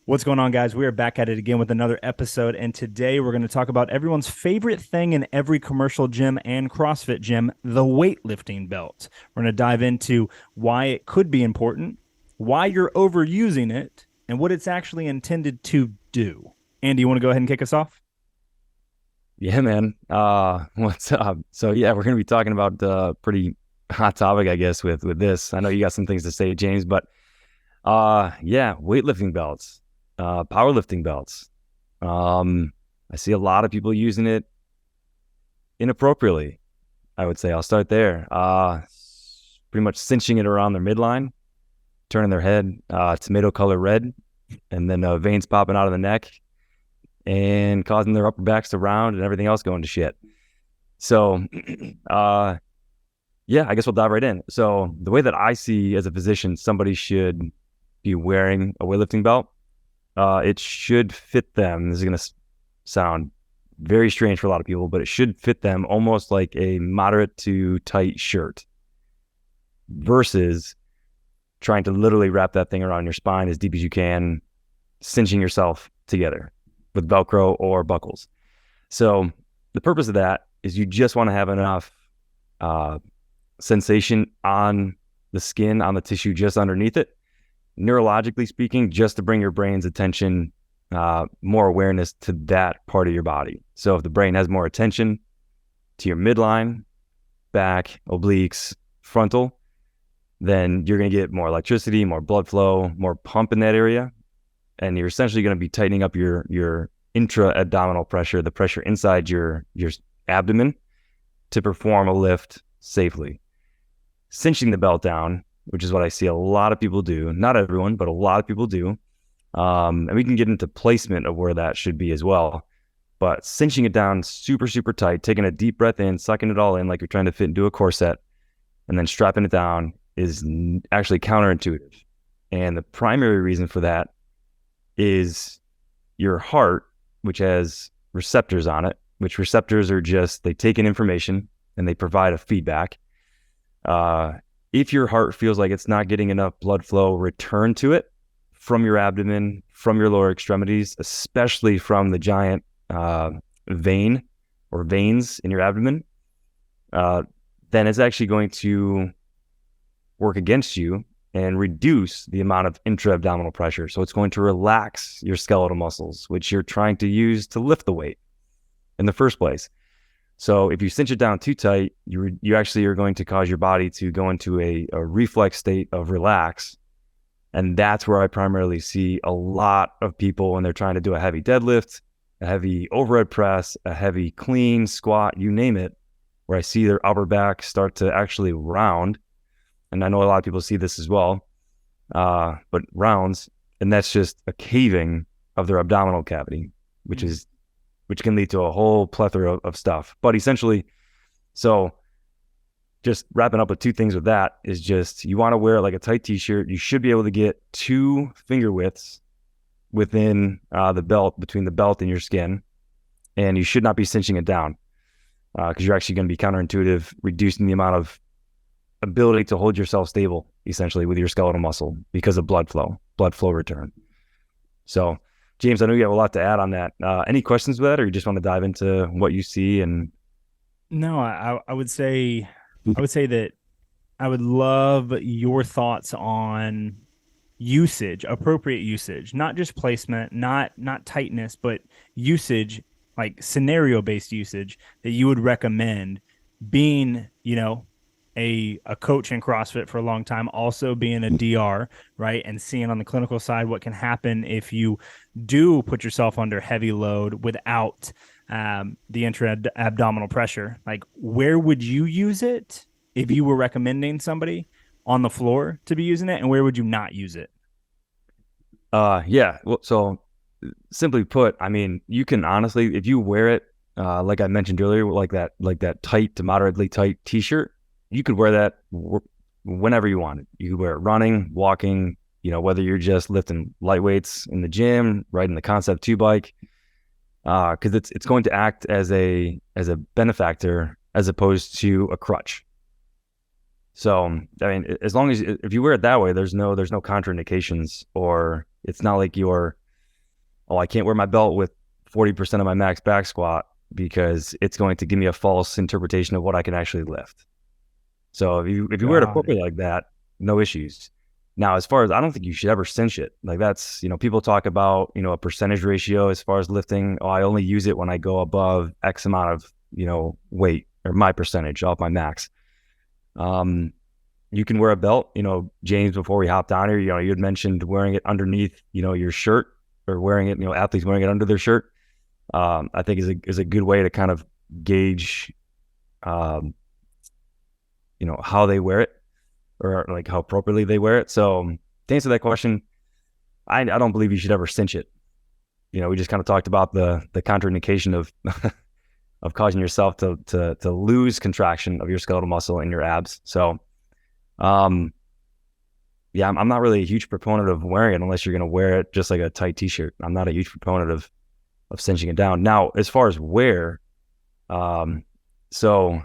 What's going on, guys? We are back at it again with another episode, and today we're going to talk about everyone's favorite thing in every commercial gym and CrossFit gym, the weightlifting belt. We're going to dive into why it could be important, why you're overusing it, and what it's actually intended to do. Andy, you want to go ahead and kick us off? Yeah, man. What's up? So yeah, we're gonna be talking about pretty hot topic, I guess, with this. I know you got some things to say, James, but yeah, weightlifting belts, powerlifting belts. I see a lot of people using it inappropriately. I would say I'll start there. Pretty much cinching it around their midline, turning their head tomato color red, and then veins popping out of the neck and causing their upper backs to round and everything else going to shit. So, yeah, I guess we'll dive right in. So the way that I see as a physician, somebody should be wearing a weightlifting belt. It should fit them. This is going to sound very strange for a lot of people, but it should fit them almost like a moderate to tight shirt versus trying to literally wrap that thing around your spine as deep as you can, cinching yourself together with Velcro or buckles. So the purpose of that is you just want to have enough sensation on the skin, on the tissue just underneath it, neurologically speaking, just to bring your brain's attention, more awareness to that part of your body. So if the brain has more attention to your midline, back, obliques, frontal, then you're going to get more electricity, more blood flow, more pump in that area. And you're essentially going to be tightening up your intra-abdominal pressure, the pressure inside your abdomen, to perform a lift safely. Cinching the belt down, which is what I see a lot of people do, not everyone, but a lot of people do. And we can get into placement of where that should be as well. But cinching it down super, super tight, taking a deep breath in, sucking it all in like you're trying to fit into a corset, and then strapping it down is actually counterintuitive. And the primary reason for that is your heart, which has receptors on it, which receptors are just, they take in information and they provide a feedback. If your heart feels like it's not getting enough blood flow return to it from your abdomen, from your lower extremities, especially from the giant vein or veins in your abdomen, then it's actually going to work against you and reduce the amount of intra-abdominal pressure. So it's going to relax your skeletal muscles, which you're trying to use to lift the weight in the first place. So if you cinch it down too tight, you actually are going to cause your body to go into a reflex state of relax. And that's where I primarily see a lot of people when they're trying to do a heavy deadlift, a heavy overhead press, a heavy clean, squat, you name it, where I see their upper back start to actually round. And I know a lot of people see this as well, but rounds, and that's just a caving of their abdominal cavity, which can lead to a whole plethora of stuff. But essentially, so just wrapping up with two things with that is just, you want to wear like a tight t-shirt. You should be able to get 2 finger widths within the belt, between the belt and your skin, and you should not be cinching it down because you're actually going to be counterintuitive, reducing the amount of ability to hold yourself stable essentially with your skeletal muscle because of blood flow return. So James, I know you have a lot to add on that. Any questions with that, or you just want to dive into what you see? And No, I would say that I would love your thoughts on usage, appropriate usage, not just placement, not tightness, but usage, like scenario based usage that you would recommend, being, a coach in CrossFit for a long time, also being a DR, right? And seeing on the clinical side what can happen if you do put yourself under heavy load without the intra-abdominal pressure. Like, where would you use it if you were recommending somebody on the floor to be using it, and where would you not use it? yeah, well, so simply put, I mean, you can honestly, if you wear it, like I mentioned earlier, like that tight to moderately tight t-shirt, you could wear that whenever you wanted. You could wear it running, walking, whether you're just lifting light weights in the gym, riding the Concept 2 bike, because it's going to act as a benefactor as opposed to a crutch. So, I mean, as long as if you wear it that way, there's no contraindications, or it's not like you're oh, I can't wear my belt with 40% of my max back squat because it's going to give me a false interpretation of what I can actually lift. So if you wear it Got appropriately it. like that, no issues. Now, as far as I don't think you should ever cinch it. Like that's, people talk about, a percentage ratio as far as lifting. Oh, I only use it when I go above X amount of, weight or my percentage off my max. You can wear a belt, James, before we hopped on here, you had mentioned wearing it underneath, your shirt or wearing it, athletes wearing it under their shirt. I think is a good way to kind of gauge, um, how they wear it or like how appropriately they wear it. So to answer that question, I don't believe you should ever cinch it. We just kind of talked about the contraindication of of causing yourself to lose contraction of your skeletal muscle in your abs. So, yeah, I'm not really a huge proponent of wearing it unless you're going to wear it just like a tight t-shirt. I'm not a huge proponent of cinching it down. Now, as far as wear, so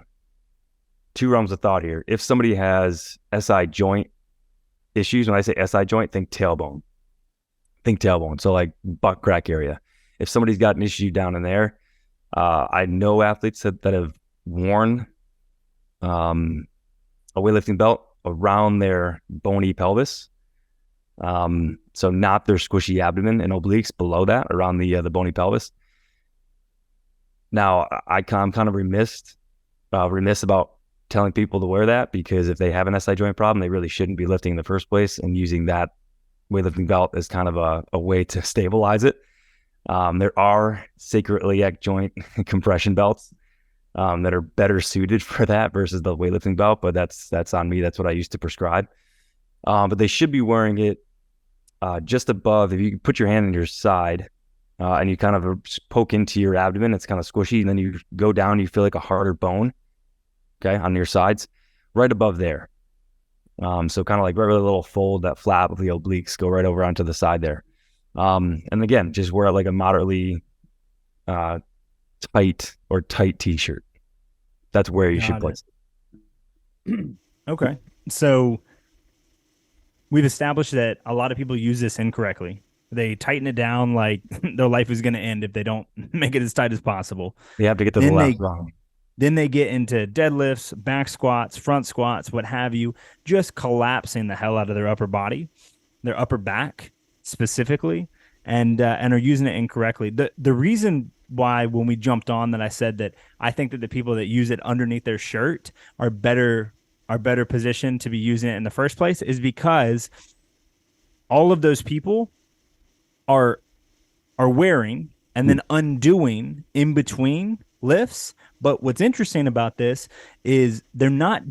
two realms of thought here. If somebody has SI joint issues, when I say SI joint, think tailbone. Think tailbone. So like butt crack area. If somebody's got an issue down in there, I know athletes that have worn a weightlifting belt around their bony pelvis. So not their squishy abdomen and obliques, below that, around the bony pelvis. Now, I'm kind of remiss about telling people to wear that, because if they have an SI joint problem, they really shouldn't be lifting in the first place, and using that weightlifting belt as kind of a way to stabilize it. There are sacroiliac joint compression belts that are better suited for that versus the weightlifting belt, but that's on me. That's what I used to prescribe. But they should be wearing it just above. If you put your hand on your side and you kind of poke into your abdomen, it's kind of squishy, and then you go down, you feel like a harder bone, okay, on your sides, right above there. So kind of like right a little fold, that flap of the obliques go right over onto the side there. And again, just wear it like a moderately tight t-shirt. That's where you should Got place it. Okay. So we've established that a lot of people use this incorrectly. They tighten it down like their life is going to end if they don't make it as tight as possible. it. You have to get to the Then left they wrong. then they get into deadlifts, back squats, front squats, what have you, just collapsing the hell out of their upper body, their upper back specifically, and are using it incorrectly. The reason why, when we jumped on, that I said that I think that the people that use it underneath their shirt are better positioned to be using it in the first place is because all of those people are wearing and then undoing in between lifts. But what's interesting about this is they're not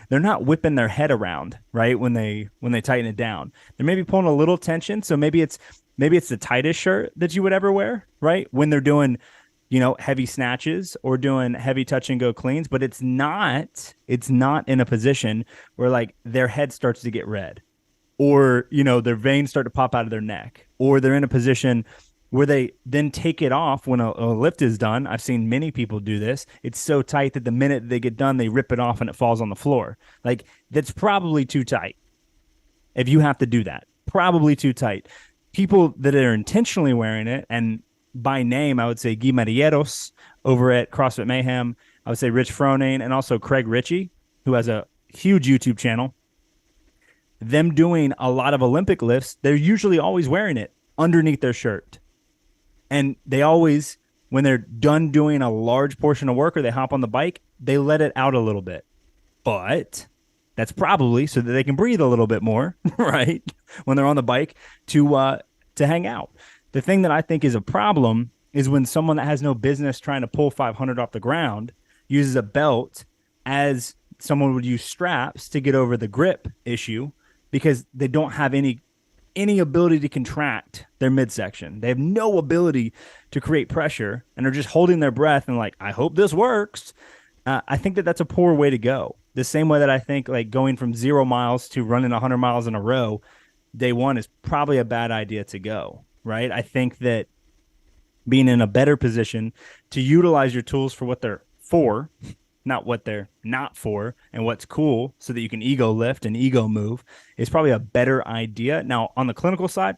they're not whipping their head around, right, when they tighten it down. They're maybe pulling a little tension. So maybe it's the tightest shirt that you would ever wear, right, when they're doing heavy snatches or doing heavy touch and go cleans, but it's not in a position where like their head starts to get red, or their veins start to pop out of their neck, or they're in a position where they then take it off when a lift is done. I've seen many people do this. It's so tight that the minute they get done, they rip it off and it falls on the floor. Like, that's probably too tight. If you have to do that, probably too tight. People that are intentionally wearing it, and by name, I would say Guy Medieros over at CrossFit Mayhem. I would say Rich Froning, and also Craig Ritchie, who has a huge YouTube channel. Them doing a lot of Olympic lifts, they're usually always wearing it underneath their shirt. And they always, when they're done doing a large portion of work or they hop on the bike, they let it out a little bit. But that's probably so that they can breathe a little bit more, right? When they're on the bike to hang out. The thing that I think is a problem is when someone that has no business trying to pull 500 off the ground uses a belt as someone would use straps to get over the grip issue, because they don't have any ability to contract their midsection. They have no ability to create pressure and are just holding their breath and like, I hope this works. I think that that's a poor way to go. The same way that I think like going from 0 miles to running 100 miles in a row day one is probably a bad idea to go, right? I think that being in a better position to utilize your tools for what they're for, not what they're not for, and what's cool, so that you can ego lift and ego move, is probably a better idea. Now, on the clinical side,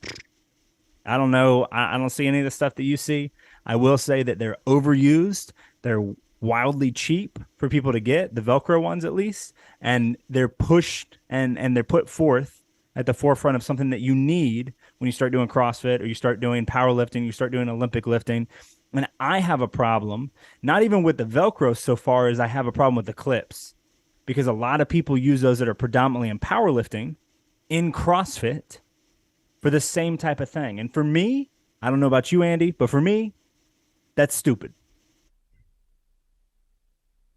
I don't know. I don't see any of the stuff that you see. I will say that they're overused. They're wildly cheap for people to get, the Velcro ones at least, and they're pushed and they're put forth at the forefront of something that you need when you start doing CrossFit or you start doing powerlifting, you start doing Olympic lifting. And I have a problem, not even with the Velcro so far as I have a problem with the clips, because a lot of people use those that are predominantly in powerlifting in CrossFit for the same type of thing. And for me, I don't know about you, Andy, but for me, that's stupid.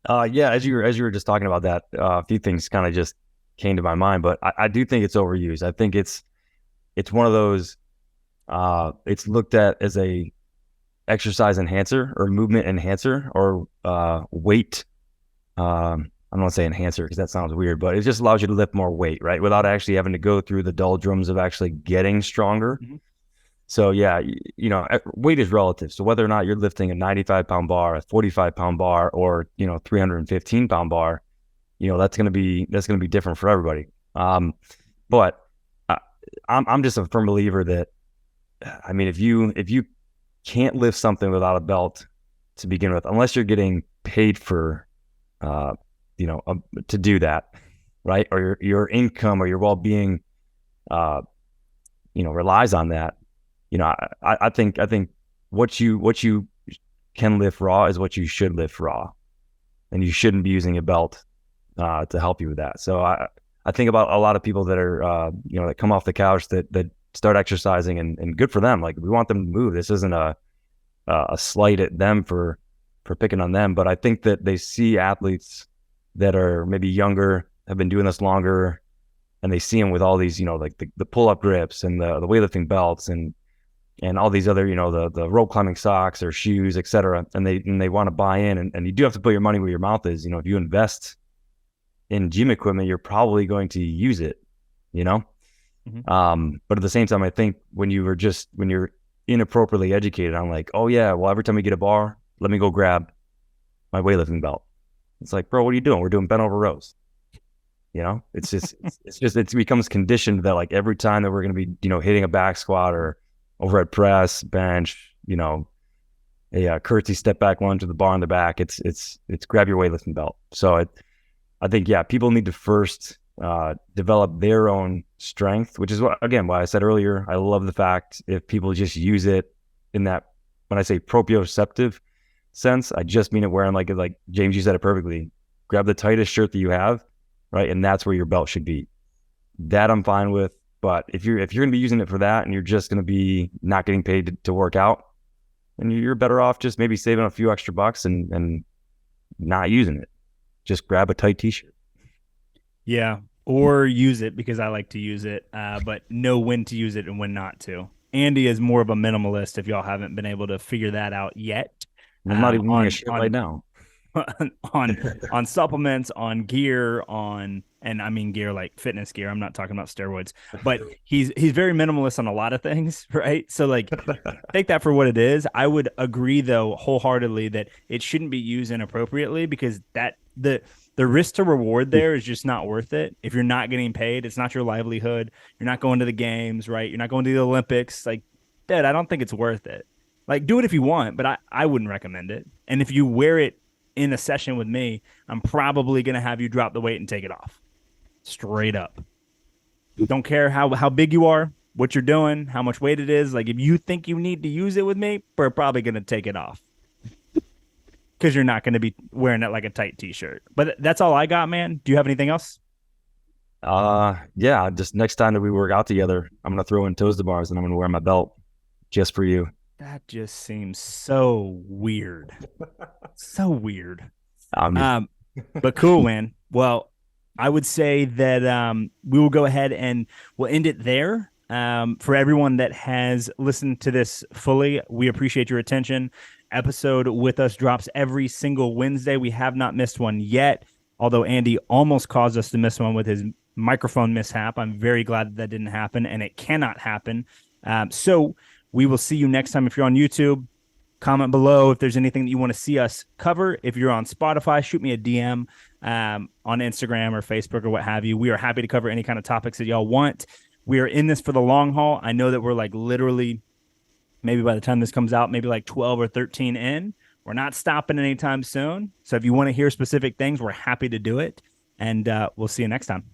Yeah, as you were just talking about that, a few things kind of just came to my mind, but I do think it's overused. I think it's one of those. It's looked at as a exercise enhancer or movement enhancer or weight. I don't want to say enhancer because that sounds weird, but it just allows you to lift more weight, right? Without actually having to go through the doldrums of actually getting stronger. Mm-hmm. So yeah, weight is relative. So whether or not you're lifting a 95-pound bar, a 45-pound bar, or 315-pound bar, that's gonna be different for everybody. But I'm just a firm believer that, I mean, if you can't lift something without a belt to begin with, unless you're getting paid for, uh, to do that, right? Or your income or your well-being, uh, relies on that. I think what you can lift raw is what you should lift raw, and you shouldn't be using a belt to help you with that. So I think about a lot of people that are that come off the couch that start exercising, and good for them. Like, we want them to move. This isn't a slight at them for picking on them, but I think that they see athletes that are maybe younger, have been doing this longer, and they see them with all these, like the pull-up grips and the weightlifting belts and all these other, the rope climbing socks or shoes, et cetera. And they want to buy in, and you do have to put your money where your mouth is. If you invest in gym equipment, you're probably going to use it, But at the same time, I think when you're inappropriately educated on, like, oh yeah, well, every time we get a bar, let me go grab my weightlifting belt. It's like, bro, what are you doing? We're doing bent over rows. It's just, it becomes conditioned that, like, every time that we're going to be, hitting a back squat or overhead press, bench, a curtsy step back lunge with the bar on the back, it's grab your weightlifting belt. So I think, yeah, people need to first develop their own strength, which is why I said earlier, I love the fact if people just use it in that, when I say proprioceptive sense, I just mean it wearing, like James, you said it perfectly. Grab the tightest shirt that you have, right? And that's where your belt should be. That I'm fine with. But if you're going to be using it for that, and you're just going to be not getting paid to work out, then you're better off just maybe saving a few extra bucks and not using it. Just grab a tight t-shirt. Yeah, or use it, because I like to use it, but know when to use it and when not to. Andy is more of a minimalist, if y'all haven't been able to figure that out yet. I'm not even wearing a shirt on right now. on supplements, on gear, and I mean gear like fitness gear. I'm not talking about steroids, but he's very minimalist on a lot of things, right? So, like, take that for what it is. I would agree, though, wholeheartedly, that it shouldn't be used inappropriately, because the risk to reward there is just not worth it. If you're not getting paid, it's not your livelihood. You're not going to the games, right? You're not going to the Olympics. Like, Dad, I don't think it's worth it. Like, do it if you want, but I wouldn't recommend it. And if you wear it in a session with me, I'm probably going to have you drop the weight and take it off. Straight up. Don't care how big you are, what you're doing, how much weight it is. Like, if you think you need to use it with me, we're probably going to take it off, because you're not going to be wearing it like a tight t-shirt. But that's all I got, man. Do you have anything else? Yeah, just next time that we work out together, I'm going to throw in toes to bars, and I'm going to wear my belt just for you. That just seems so weird. So weird. But cool, man. Well, I would say that we will go ahead and we'll end it there. For everyone that has listened to this fully, we appreciate your attention. Episode with us drops every single Wednesday. We have not missed one yet, although Andy almost caused us to miss one with his microphone mishap. I'm very glad that didn't happen, and it cannot happen. So we will see you next time. If you're on YouTube, comment below if there's anything that you want to see us cover. If you're on Spotify, shoot me a DM on Instagram or Facebook or what have you. We are happy to cover any kind of topics that y'all want. We are in this for the long haul. I know that we're like literally maybe by the time this comes out, maybe like 12 or 13 in. We're not stopping anytime soon. So if you want to hear specific things, we're happy to do it. And we'll see you next time.